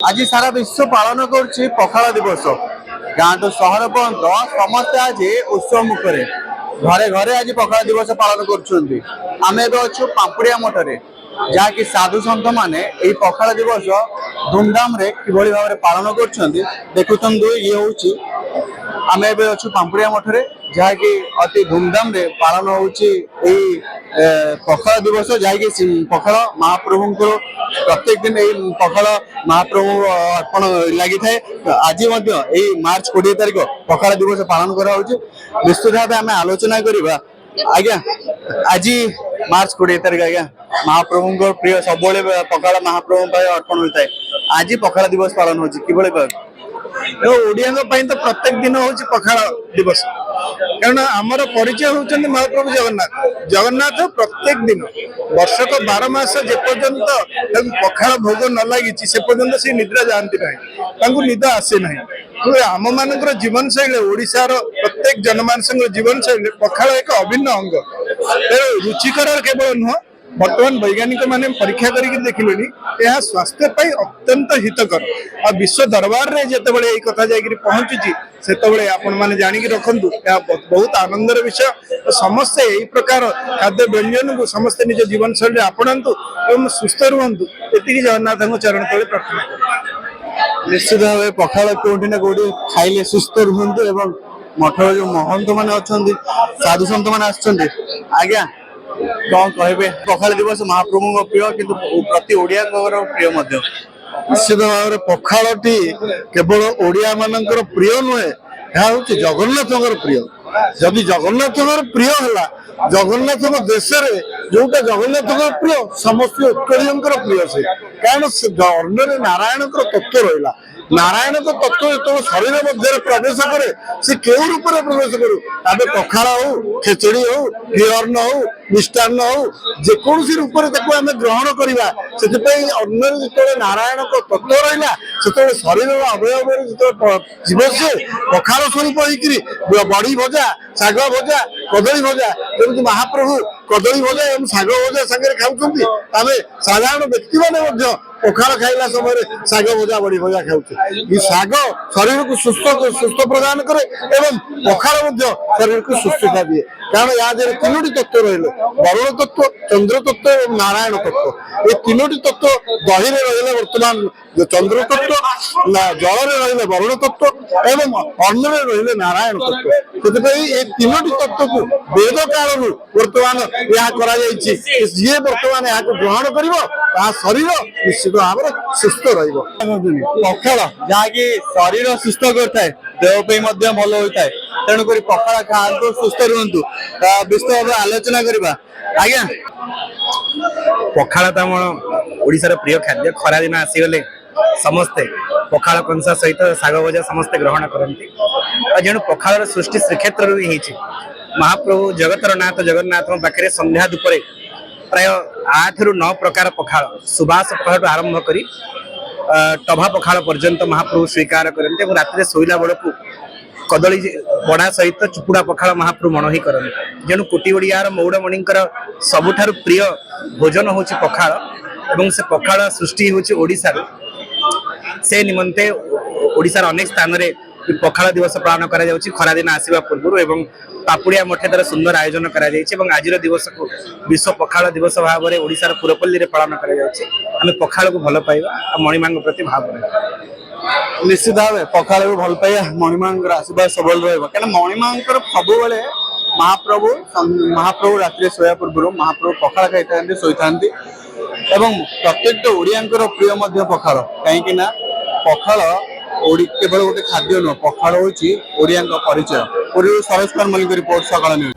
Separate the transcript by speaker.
Speaker 1: आज सारा विश्व पालन कर पखाड़ दिवस गाँव सहर पर्यंत समस्ते आज उत्सव मुखर घरे घरे आज पखाड़ दिवस पालन कर पांपुड़िया मठरे जहाँकि साधु सन्त मैंने पखाड़ दिवस धूमधाम रे किभली भाव पालन कर देखुं ये हूँ आम अच्छु पांपुड़िया मठरे जहाँकि अति धूमधाम रे पालन होची पखाड़ दिवस जहाँकि पखाड़ महाप्रभु को प्रत्येक दिन यही पखाड़ महाप्रभु अर्पण लगी थाए। आज मार्च 20 तारिख पखाड़ दिवस पालन करा निश्चित भाव आम आलोचना करवा आज्ञा आज मार्च 20 तारिख आज्ञा महाप्रभु को प्रिय सब पखाड़ महाप्रभु अर्पण होता है। आज पखाड़ दिवस पालन होची किभली
Speaker 2: ओडिया तो प्रत्येक दिन हूँ पखाड़ दिवस कारण आमर परिचय होती महाप्रभु जगन्नाथ जगन्नाथ प्रत्येक दिन वर्ष को 12 मास जेपर्यंत पखाड़ भोग न लगी से पर्यंत से निद्रा जाती ना निद आसे ना आम मान जीवन शैली ओडिशार प्रत्येक जनमानस जीवन शैली पखाड़ एक अभिन्न अंग रुचिकर केवल नुह बर्तमान वैज्ञानिक मैंने परीक्षा करके देखिले यह स्वास्थ्य अत्यंत हितकर आ विश्व दरबार रे जिते बड़े यही कथा जाकि पहुंचुची से आपण मैंने जानिक रखु बहुत आनंदर विषय समस्ते यही प्रकार खाद्य व्यंजन को समस्ते निज जीवन शैली आपणातु एवं सुस्थ रुहतु ये जगन्नाथ चरण तले प्रार्थना।
Speaker 1: निश्चित भाव पखाड़ कोटी ना कोटी खाइले सुस्थ रुहतु एवं मठर जो महंत मैंने अच्छा साधु सन्त मैंने आज्ञा कौन कहे पखाड़ दिवस महाप्रभु प्रिय किंतु प्रति ओडिया प्रिय
Speaker 2: निश्चित भाव पखाड़ी केवल ओडिया मानकर प्रिय नुहे यह हूँ जगन्नाथ प्रिय जदि जगन्नाथ प्रिय है जगन्नाथ देश जोटा जगन्नाथ प्रिय समस्त उत्कलियों प्रिय से कारण अन्न नारायण तत्व रहा नारायण तत्व जो शरीर मध्य प्रवेश करे से क्यों रूप में प्रवेश करू तबे पखाड़ हो खेचड़ी हो घीअन्न हो मिष्टान्न हो जेकोसी रूप में आम ग्रहण करवा अन्न जो नारायण तत्व रहा से शरीर अवयव जो जीव से पखाड़ स्वरूप होकर बड़ी भजा शाग भजा कदली भजा जमी महाप्रभु कदली भजा और शाग भजा सागर खाऊँ साधारण व्यक्ति मैंने पखाड़ खाइला समय शाग भजा बड़ी भजा खाऊ शाग शरीर को सुस्थ प्रदान करे एवं पखाड़ शरीर को सुस्थता दिए कारण यहाँ तीनोटी तत्व रही वरुण तत्व चंद्र तत्व और नारायण तत्व ये तीनोटी तत्व दही रही बर्तमान चंद्र तत्व जल रही वरुण तत्व एवं अन्न रही नारायण तत्व से तीनोटी तत्व को वेद काल बर्तमान यह जी बर्तमान यहाँ ग्रहण कर शरीर निश्चित भाव सुस्थ
Speaker 1: पखाड़ जहाँकि शरीर सुस्थ करता देह भल होता है तेणुक पखाड़ खातु सुस्थ रुहतु विस्तृत भाव आलोचना करवा आज्ञा
Speaker 3: पखाड़ तो आम ओडिशार प्रिय खाद्य खरा दिन आसीगले समस्ते पखाड़ कंसा सहित शाग भजा समस्ते ग्रहण करती जेणु पखाड़ सृष्टि श्रीक्षेत्र महाप्रभु जगतर नाथ जगन्नाथ पाखे संध्या धूपरे प्राय 8 ରୁ 9 प्रकार पखाड़ सुबास पखाड़ आरंभ करी टभा पखाड़ पर्यंत महाप्रभु स्वीकार करते राति शोला बेलू कदली बड़ा सहित चुपुड़ा पखाड़ महाप्रभु मणही करते जेणु कोटी ओडियार मौड़मणिंकर सबुठारु प्रिय भोजन होची पखाड़ एवं से पखाड़ सृष्टि होची ओडिशार से निमंते ओडिशार अनेक स्थान रे पखाड़ दिवस पालन करा जाउची खरा दिन आसीबा पूर्व एवं पापुड़िया मठे तार सुंदर आयोजन करा जायछि एवं आज दिवस को विश्व पखाड़ दिवस भाव में ओडिशार पुरपल्ली रे पालन करा जाउछि आमे पखाड़ को भल पाइबा आ मणिमा प्रति भाव
Speaker 1: निश्चित भाव पखाड़ को भल पाइबा मणिमा आशीर्वाद सबल रहा क्या मणिमा सब महाप्रभु रात्रि शोया पूर्व महाप्रभु पखाड़ खाई शोई था प्रत्येक ओडिया प्रिय पखाड़ कहीं पखाड़ केवल गोटे खाद्य नुह पखाड़ हूँ ओडिया परिचय पूर्व सरेश कुमार मल्लिक रिपोर्ट सकाळ न्यूज।